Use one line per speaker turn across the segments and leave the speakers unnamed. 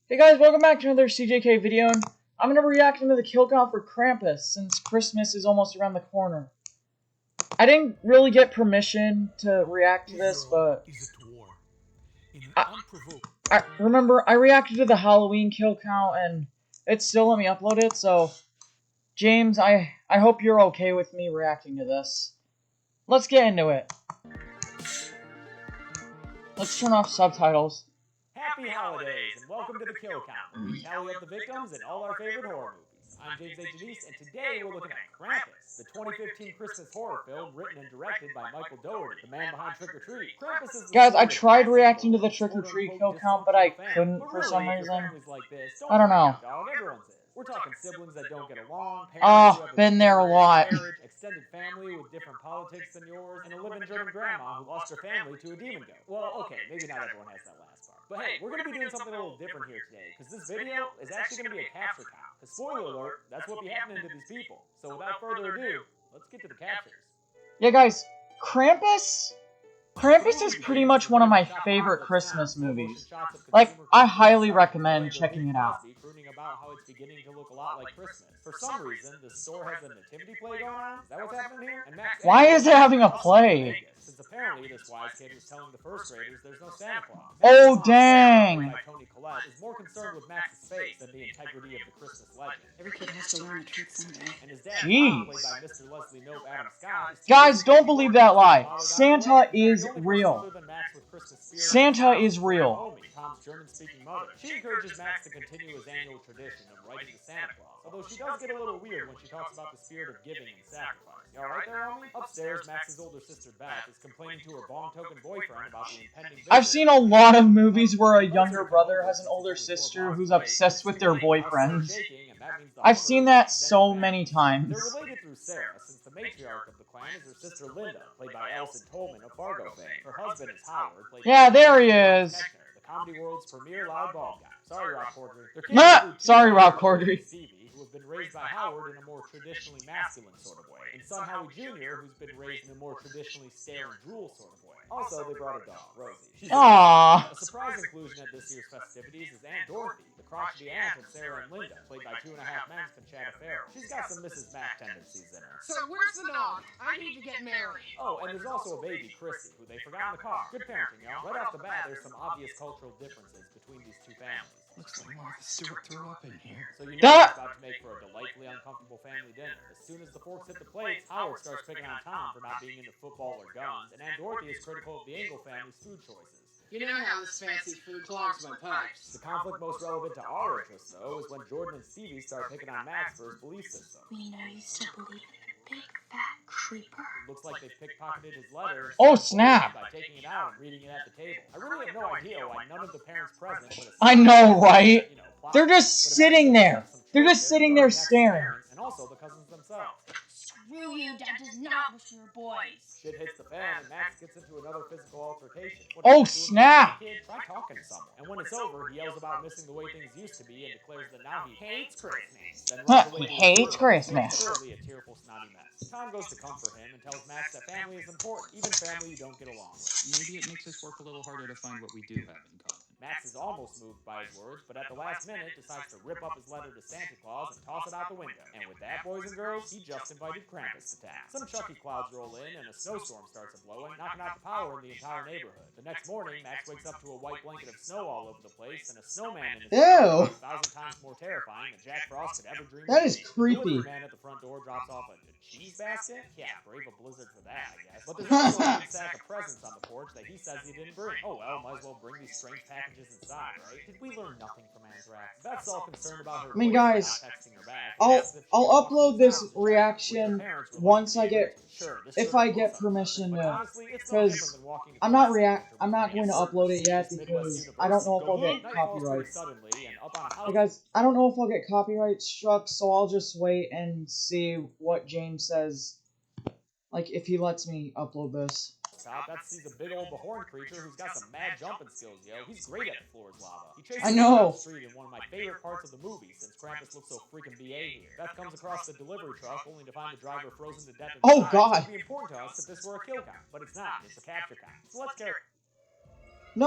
Hey guys, welcome back to another CJK video, and I'm going to be reacting to the kill count for Krampus, since Christmas is almost around the corner. I didn't really get permission to react to this, but I remember I reacted to the Halloween kill count, and it still let me upload it, so James, I hope you're okay with me reacting to this. Let's get into it. Let's turn off subtitles.
Happy holidays, and welcome to the Kill Count, where we tally up the victims in all our favorite horror movies. I'm James H. Denise, and today we're looking at Krampus, the 2015 Christmas horror film written and directed by Michael Dougherty, the man behind Trick or Treat.
Guys, I tried reacting to the Trick or Treat kill count, but I couldn't for some reason. I don't know.
We're talking siblings that don't get along,
been there a lot.
Extended family with different politics than yours, and a living German grandma who lost her family to a demon goat. Well, okay, maybe not everyone has that last part. But hey, we're going to be doing something a little different here today, because this video is actually going to be a capture count. Because spoiler alert, that's what be happening to these people. So without further ado, let's get to the captures.
Yeah, guys, Krampus is pretty much one of my favorite Christmas movies. Like, I highly recommend checking it out.
About how it's beginning to look a lot like Christmas. For some reason, the store has a nativity play going on. Is that what's happening here? And Max,
why is it having a play?
Since apparently this wise kid was telling the first graders there's no Santa Claus.
Oh, dang!
Tony Collette is more concerned with Max's face than the integrity of the Christmas legend.
Every kid has to learn the truth someday.
And his dad,
jeez.
played by Mr. Leslie Knope, Adam Scott,
guys, don't believe that lie. Santa is real. Santa is real.
Tom's German-speaking mother. She encourages Max to continue his annual tradition of writing to Santa Claus, although she does get a little weird when she talks about the spirit of giving and sacrifice. You alright there, homie? Upstairs, Max's older sister Beth is complaining to her long-token boyfriend about the impending visit.
I've seen a lot of movies where a younger brother has an older sister who's obsessed with their boyfriends. I've seen that so many times.
They're related through Sarah, since the matriarch of the clan is her sister Linda, played by Alison Tolman of Fargo fame. Her husband is Howard, played by
there he is.
Comedy World's premier loud bald guy. Sorry, Rob Corddry.
Sorry, Rob Corddry.
Stevie, who have been raised by Howard in a more traditionally masculine sort of way, and son Howie Jr., who's been raised in a more traditionally stare and drool sort of way. Also, they brought a dog, Rosie.
Aww.
A surprise inclusion at this year's festivities is Aunt Dorothy, the crotchety aunt of Sarah and Linda, played by 2.5 Men from Chad Farrell. She's got some Mrs. Mac tendencies in her.
So where's the dog? I need to get married.
Oh, and there's also a baby, Chrissy, who they forgot in the car. Good parenting, y'all. Right off the bat, there's some obvious cultural differences between these two families.
Looks like Martha Stewart threw up in here.
So you know it's about to make for a delightfully uncomfortable family dinner. As soon as the forks hit the plates, Howard starts picking on Tom for not being into football or guns, and Aunt Dorothy is critical of the Engel family's food choices.
You know how this fancy food clogs my pipes.
The conflict most relevant to our interests, though, is when Jordan and Stevie start picking on Max for his belief system.
We know you still believe in the big fat creeper.
It looks like they pickpocketed his letter.
Oh, snap!
By taking it out and reading it at the table. I really have no idea why none of the parents present.
I know, right? They're just sitting there. They're just sitting there staring.
And also the cousins themselves.
Screw you, Dad does not wish we were boys.
Shit hits the fan, and Max gets into another physical altercation.
Oh, snap!
Try talking to someone. And when it's over, he yells about missing the way things used to be and declares that now he hates Christmas.
He hates Christmas.
Surely a tearful, snotty mess. Tom goes to comfort him and tells Max that family is important, even family you don't get along with.
Maybe it makes us work a little harder to find what we do have in common.
Max is almost moved by his words, but at the last minute decides to rip up his letter to Santa Claus and toss it out the window. And with that, boys and girls, he just invited Krampus to town. Some Chucky clouds roll in and a snowstorm starts a-blowing, knocking out the power in the entire neighborhood. The next morning, Max wakes up to a white blanket of snow all over the place and a snowman in his house, 1,000 times more terrifying than Jack Frost could ever dream of.
That is creepy.
The man at the front door drops off a cheese basket? Yeah, brave a blizzard for that, I guess. But there's also a big sack of presents on the porch that he says he didn't bring. Oh well, might as well bring these strange packages inside, right? Did we learn nothing from Anthrax? Beth's all concerned about her.
I mean, guys,
texting her back.
I'll upload this reaction once I get, if I get permission to, because I'm not going to upload it yet because I don't know if I'll get copyright. Hey guys, I don't know if I'll get copyright struck, so I'll just wait and see what James says, like if he lets me upload this.
He's a big old Bahorn creature who's got some mad jumping skills, yo. He's great at the floor is lava. He chases
I know.
down the street in one of my favorite parts of the movie, since Krampus looks so freaking BA here. Beth comes across the delivery truck, only to find the driver frozen to death inside.
Oh God!
It would be important to us if this were a kill count, but it's not. It's a capture count. So let's carry.
No!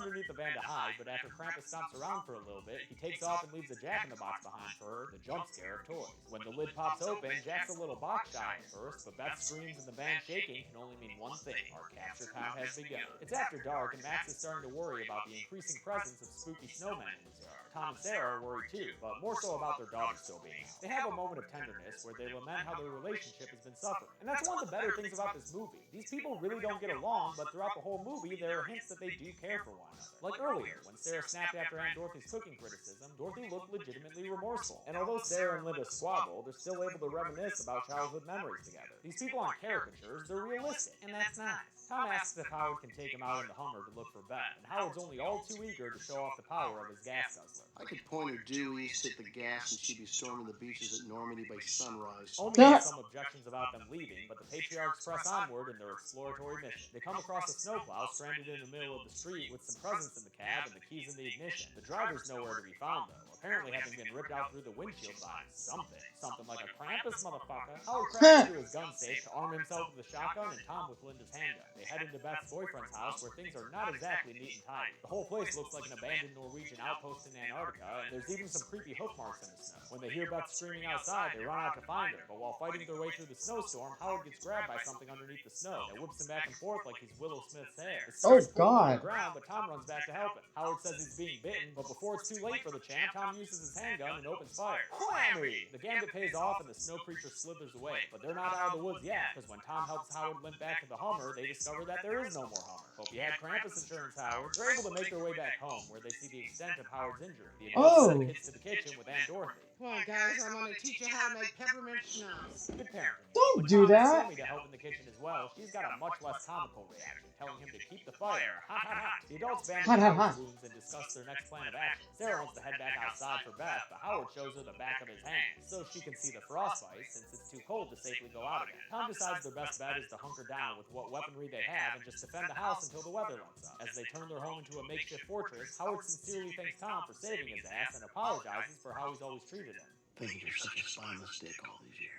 underneath the van to hide, but after Krampus stomps around for a little bit, he takes off and leaves a Jack-in-the-Box behind for her, the jump scare of toys. When the lid pops open, Jack's a little box shy at first, but Beth's screams and the van shaking can only mean one thing: our capture time has begun. It's after dark, and Max is starting to worry about the increasing presence of spooky snowmen in his yard. Tom and Sarah are worried too, but more so about their daughter still being out. They have a moment of tenderness where they lament how their relationship has been suffering. And that's one of the better things about this movie. These people really don't get along, but throughout the whole movie, there are hints that they do care for one another. Like earlier, when Sarah snapped after Aunt Dorothy's cooking criticism, Dorothy looked legitimately remorseful. And although Sarah and Linda squabble, they're still able to reminisce about childhood memories together. These people aren't caricatures, they're realistic, and that's nice. Tom asks if Howard can take him out in the Hummer to look for Beth, and Howard's only all too eager to show off the power of his gas guzzler.
I could point her due east, hit the gas, and she'd be storming the beaches at Normandy by sunrise.
Only has some objections about them leaving, but the patriarchs press onward in their exploratory mission. They come across a snowplow stranded in the middle of the street with some presents in the cab and the keys in the ignition. The driver's nowhere to be found, though, apparently having been ripped out through the windshield by something. Something like a Krampus, motherfucker. Howard crashes through his gun safe to arm himself with a shotgun, and Tom with Linda's handgun. They head into Beth's boyfriend's house, where things are not exactly neat and tidy. The whole place looks like an abandoned Norwegian outpost in Antarctica, and there's even some creepy hoof marks in the snow. When they hear Beth screaming outside, they run out to find her, but while fighting their way through the snowstorm, Howard gets grabbed by something underneath the snow that whips him back and forth like he's Willow Smith's hair.
Oh, God.
The ground, but Tom runs back to help him. Howard says he's being bitten, but before it's too late for the champ, Tom uses his handgun and opens fire. Whammy! The gambit pays off, and the snow creature slithers away, but they're not out of the woods yet, because when Tom helps Howard limp back to the Hummer, they discover that there is no more Hummer. Hope you had Krampus insurance, Howard. They're able to make their way back home, where they see the extent of Howard's injury. The adults send the kids to the kitchen with Aunt Dorothy.
Come on, guys, I'm gonna teach you how to make peppermint schnapps.
Good parenting.
Don't
When
do
Tom asks
that.
Sammy to help in the kitchen as well, she's got a much less comical reaction, telling him to keep the fire. Ha ha ha. The adults bandage
Ha, ha, ha.
Howard's wounds and discuss their next plan of action. Sarah wants to head back outside for Beth, but Howard shows her the back of his hand, so she can see the frostbite since it's too cold to safely go out again. Tom decides their best bet is to hunker down with what weaponry they have and just defend the house until the weather lets up. As they turn their home into a makeshift fortress, Howard sincerely thanks Tom for saving his ass and apologizes for how he's always treated him.
Thinking you're such a spineless dick all these years.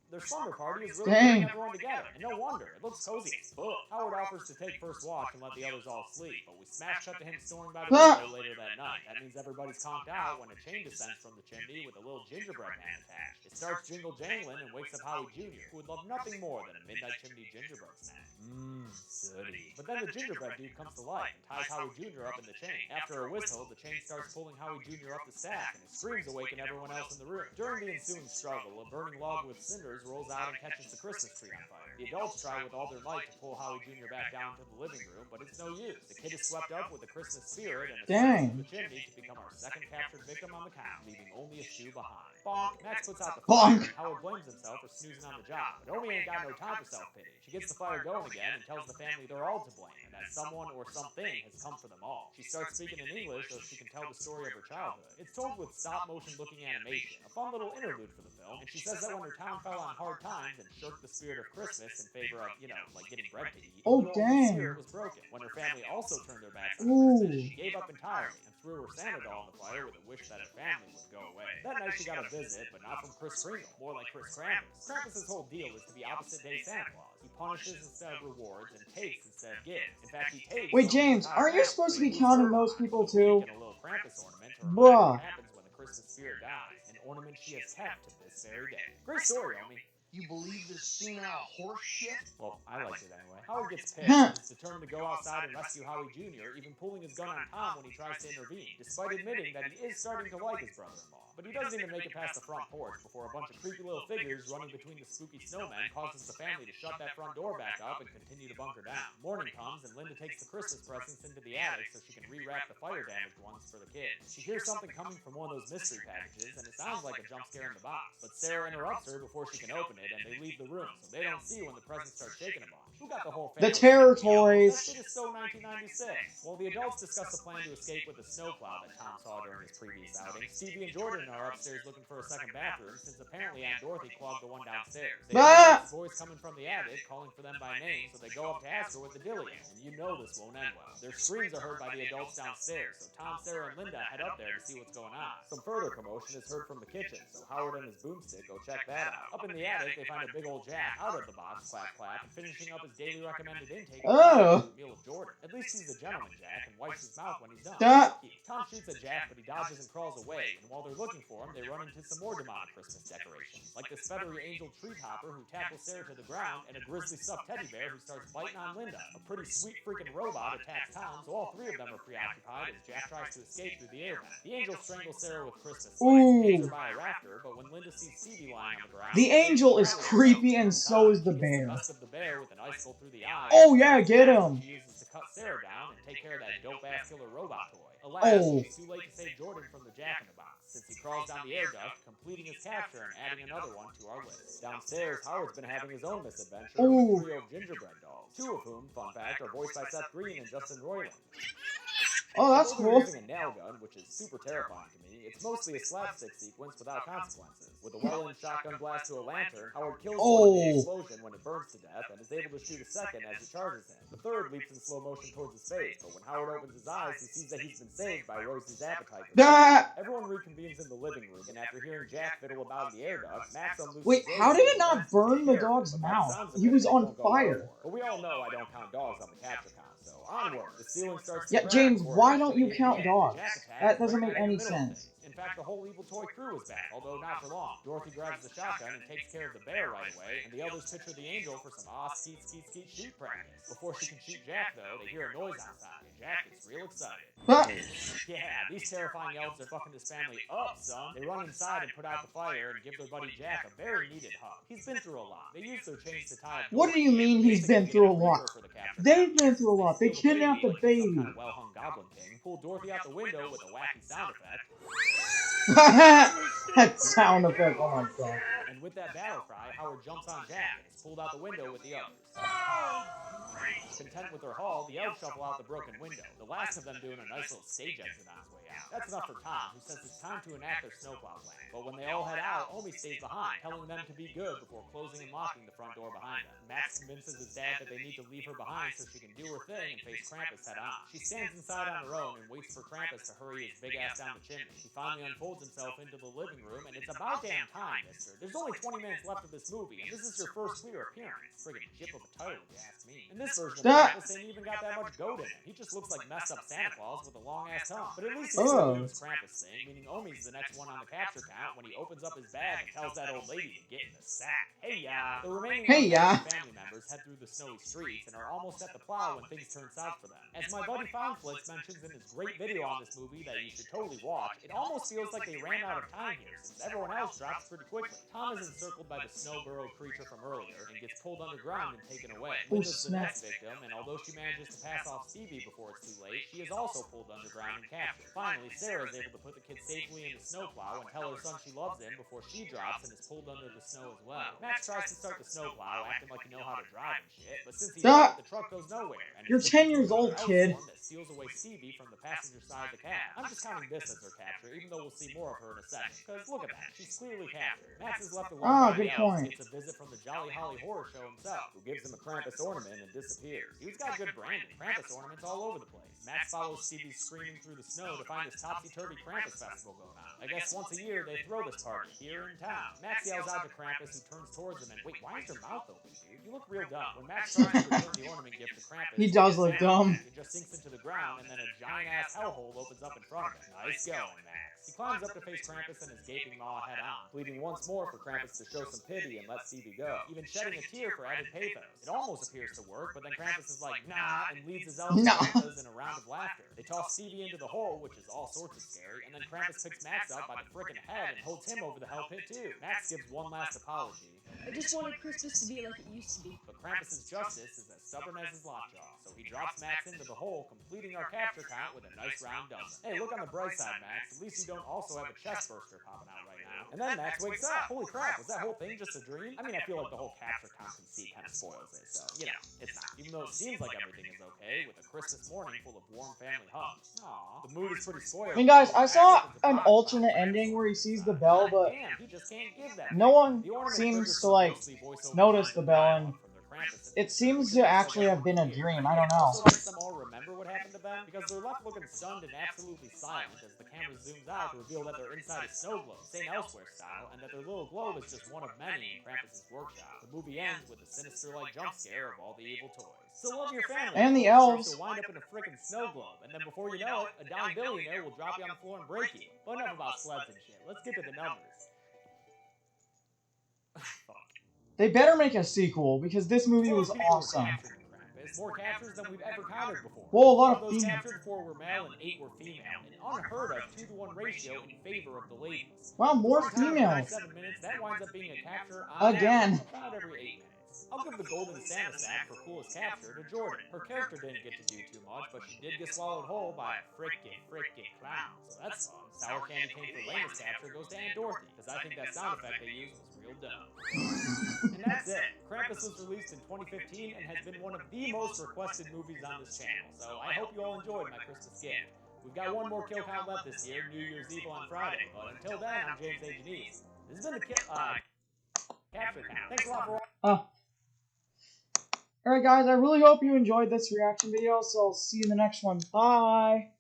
Their slumber party is really
Dang.
bringing everyone together, and no wonder, it looks cozy as fuck. Howard offers to take first watch and let the others all sleep, but we smash cut to him snoring by the window later that night. That means everybody's conked out when a chain descends from the chimney with a little gingerbread man attached. It starts jingle jangling and wakes up Howie Jr., who would love nothing more than a midnight chimney gingerbread snack. Sooty. But then the gingerbread dude comes to life and ties Howie Jr. up in the chain. After a whistle, the chain starts pulling Howie Jr. up the stack, and his screams awaken everyone else in the room. During the ensuing struggle, a burning log with cinders rolls out and catches the Christmas tree on fire. The adults try with all their might to pull Howie Jr. back down to the living room, but it's no use. The kid is swept up with the Christmas spirit and ascends to the chimney to become our second captured victim on the count, leaving only a shoe behind. Bonk! Max puts out the fire, and Howard blames himself for snoozing on the job, but Omi ain't got no time for self-pity. She gets the fire going again and tells the family they're all to blame, and that someone or something has come for them all. She starts speaking in English so she can tell the story of her childhood. It's told with stop-motion looking animation, a fun little interlude for the film, and she says that when her town fell on hard times and shirked the spirit of Christmas in favor of, like getting bread to eat,
Oh,
the
dang.
spirit was broken. When her family also turned their backs on Christmas,
Ooh.
she gave up entirely and threw her Santa doll in the fire with a wish that her family would go away. That night she got a visit, but not from Chris Kringle, more like Chris Krampus. Krampus' whole deal is to be opposite-day Santa Claus. He punishes instead of rewards and takes instead of gives. In fact, he takes.
Wait, James, aren't you supposed to be counting those people too?
And a little Krampus ornament to
Bruh.
remind what happens when the Christmas spirit dies, an ornament she has kept to this very day. Great story, Omi.
You believe this senile horse shit?
Well, I liked it anyway. Howard gets pissed and is determined to go outside and rescue Howie Jr., even pulling his gun on Tom when he tries to intervene, despite admitting that he is starting to like his brother-in-law. But he doesn't even make it past the front porch before a bunch of creepy little figures running between the spooky snowmen causes the family to shut that front door back up and continue to bunker down. Morning comes, and Linda takes the Christmas presents into the attic so she can rewrap the fire-damaged ones for the kids. She hears something coming from one of those mystery packages, and it sounds like a jump scare in the box. But Sarah interrupts her before she can open it, and they leave the room, so they don't see when the presents start shaking a bunch. Who got the whole family?
The territories.
That shit is so 1996. While the adults discuss a plan to escape with the snowplow that Tom saw during his previous outing, Stevie and Jordan are upstairs looking for a second bathroom since apparently Aunt Dorothy clogged the one downstairs. They hear this voice coming from the attic calling for them by name, so they go up to ask her what the deal is. And you know this won't end well. Their screams are heard by the adults downstairs, so Tom, Sarah, and Linda head up there to see what's going on. Some further commotion is heard from the kitchen, so Howard and his boomstick go check that out. Up in the attic, they find a big old Jack out of the box, clap clap, and finishing up his daily recommended intake of a meal of Jordan. At least he's a gentleman Jack and wipes his mouth when he's done.
Duh.
Tom shoots at Jack, but he dodges and crawls away, and while they're looking for him, they run into some more demonic Christmas decorations, like this feathery angel tree hopper who tackles Sarah to the ground, and a grizzly stuffed teddy bear who starts biting on Linda. A pretty sweet freaking robot attacks Tom, so all three of them are preoccupied as Jack tries to escape through the air vent. The angel strangles Sarah with Christmas lights and hangs her by a rafter, but when Linda sees Stevie lying on the ground,
The angel is creepy and so is the bear.
The bear with an icicle through the eye.
Oh yeah, get him.
She uses to cut Sarah down and take care of that dope-ass killer robot toy. Alas, it's too late to save Jordan from the Jack-in-the-Box, since he crawls down the air duct, completing his capture and adding another one to our list. Downstairs, Howard's been having his own misadventure with a trio of gingerbread dolls, two of whom, fun fact, are voiced by Seth Green and Justin Roiland.
Oh, that's cool.
Using a nail gun, which is super terrifying to me, it's mostly a slapstick sequence without consequences. With a well-aimed shotgun blast to a lantern, Howard kills one in the explosion when it burns to death, and is able to shoot a second as he charges him. The third leaps in slow motion towards his face, but when Howard opens his eyes, he sees that he's been saved by Rosie's appetite. Everyone reconvenes in the living room, and after hearing Jack fiddle about in the air ducts, Max unlooses
Wait, how did it not burn the dog's mouth? He was on fire.
But we all know I don't count dogs on the capture count. So onward, the ceiling starts to
Yeah,
crack
James,
before
why
it
don't you
actually
count
begins.
dogs?
Jack attacks
That doesn't
right
make
in the
any
middle of
sense.
things. In fact, the whole evil toy crew is back, although not for long. Dorothy grabs the shotgun and takes care of the bear right away, and the others picture the angel for some skeet shoot practice. Before she can shoot Jack, though, they hear a noise outside, and Jack gets real excited. Yeah, these terrifying elves are fucking this family up, son. They run inside and put out the fire and give their buddy Jack a very needed hug. He's been through a lot. They used their chains to tie up.
What do you mean he's been through a lot? They've been through a lot. They kidnapped the baby.
Kind of well-hung Goblin King, pulled Dorothy out the window with a wacky sound effect.
That sound effect, oh my god.
And with that battle cry, Howard jumps on Jack and is pulled out the window with the others. Content with their haul, the elves shuffle out the broken window, the last of them doing a nice little stage exit on his way out. That's enough for Tom, who says it's time to enact their snowplow plan. But when they all head out, Omi stays behind, telling them to be good before closing and locking the front door behind them. Max convinces his dad that they need to leave her behind so she can do her thing and face Krampus head on. She stands inside on her own and waits for Krampus to hurry his big ass down the chimney. He finally unfolds himself into the living room, and it's about damn time, mister. There's only 20 minutes left of this movie, and this is your first clear appearance. Friggin' jip of a title, if you ask me. In this version of Krampus ain't even got that much goat in him. He just looks like messed up Santa Claus with a long ass tongue. But at least he's doing his Krampus thing, meaning Omi's the next one on the capture count when he opens up his bag and tells that old lady to get in the sack. Hey ya! The remaining family members head through the snowy streets and are almost at the plow when things turn south for them. As my buddy Foundflix mentions in his great video on this movie that you should totally watch, it almost feels like they ran out of time here since everyone else drops pretty quickly. Tom is encircled by the snow-burrowed creature from earlier and gets pulled underground and taken away. Linda's the next victim, and although she manages to pass off Stevie before it's too late, she is also pulled underground and captured. Finally, Sarah is able to put the kid safely in the snowplow and tell her son she loves him before she drops and is pulled under the snow as well. Max tries to start the snowplow, acting like you know how to drive and shit, but since he's out, the truck goes nowhere. And
you're 10 years old, kid.
That steals away Stevie from the passenger side of the cab. I'm just counting this as her capture, even though we'll see more of her in a second. Because look at that, she's clearly captured. Max is left alone by the elves and gets a visit from the Jolly Holly Horror Show himself, who gives him a Krampus ornament and disappears. He's got good branding. Krampus ornaments all over the place. Max follows Stevie screaming through the snow to find this topsy-turvy Krampus festival going on. I guess once a year they throw this party here in town. Max yells out to Krampus, who turns towards him and, wait, why is your mouth open, dude? You look real dumb. When Max tries to return the ornament gift to Krampus,
he does look dumb.
It just sinks into the ground, and then a giant-ass hellhole opens up in front of him. Nice going, Max. He climbs up to face Krampus and his gaping maw head on, pleading once more for Krampus to show some pity and let Stevie go, even shedding a tear for added pathos. It almost appears to work, but then Krampus is like, nah, and leads his elves in a round of laughter. They toss Stevie into the hole, which is all sorts of scary, and then Krampus picks Max up by the frickin' head and holds him over the hell pit too. Max gives one last apology.
I just wanted Christmas to be like it used to be.
But Krampus's justice is as stubborn as his lockjaw, so he drops Max into the hole, completing our capture count with a nice round dozen. Hey, look on the bright side, Max. At least you don't also have a chest burster popping out right now. And then Max wakes up. Holy crap, was that whole thing just a dream? I mean, I feel like the whole capture count conceit kind of spoils it, so, you know, it's not. Even though it seems like everything is okay, with a Christmas morning full of warm family hugs. Aww. The mood is pretty spoiled.
I mean, guys, I saw an alternate ending where he sees the bell, but no one seems to, like, notice the bell, and it seems to actually have been a dream. I don't know.
Also makes them all remember what happened to them, because they're left looking stunned and absolutely silent as the camera zooms out to reveal that they're inside a snow globe, St. Elsewhere style, and that their little globe is just one of many in Krampus' workshop. The movie ends with a sinister-like jump scare of all the evil toys. So love your family.
And the
Or else
elves.
you'll wind up in a frickin' snow globe, and then before you know it, a dying billionaire will drop you on the floor and break you. But enough about sleds and shit. Let's get to the numbers. Fuck.
They better make a sequel because this movie was
12 people were
awesome.
captured in Krampus, more captures than we've ever counted before.
Whoa, a lot
Of
of
those
female.
captured, 4 were male and 8 were female, an unheard of 2-to-1 ratio in favor of the ladies.
Wow, more
Over time,
females.
7 minutes, that winds up being a capture on
Again.
average about every 8 minutes. I'll give the golden Santa sack for coolest capture to Jordan. Her character didn't get to do too much, but she did get swallowed whole by a frickin' clown. So that's fun. Sour candy cane for lamest capture goes to Aunt Dorothy, because I think that sound effect they used was real dumb. And that's it. Krampus was released in 2015 and has been one of the most requested movies on this channel, so I hope you all enjoyed my Christmas gift. We've got one more kill count left this year, New Year's Eve on Friday, but until then, I'm James A. Janice. This has been the capture count. Thanks a lot for watching.
Alright guys, I really hope you enjoyed this reaction video, so I'll see you in the next one. Bye!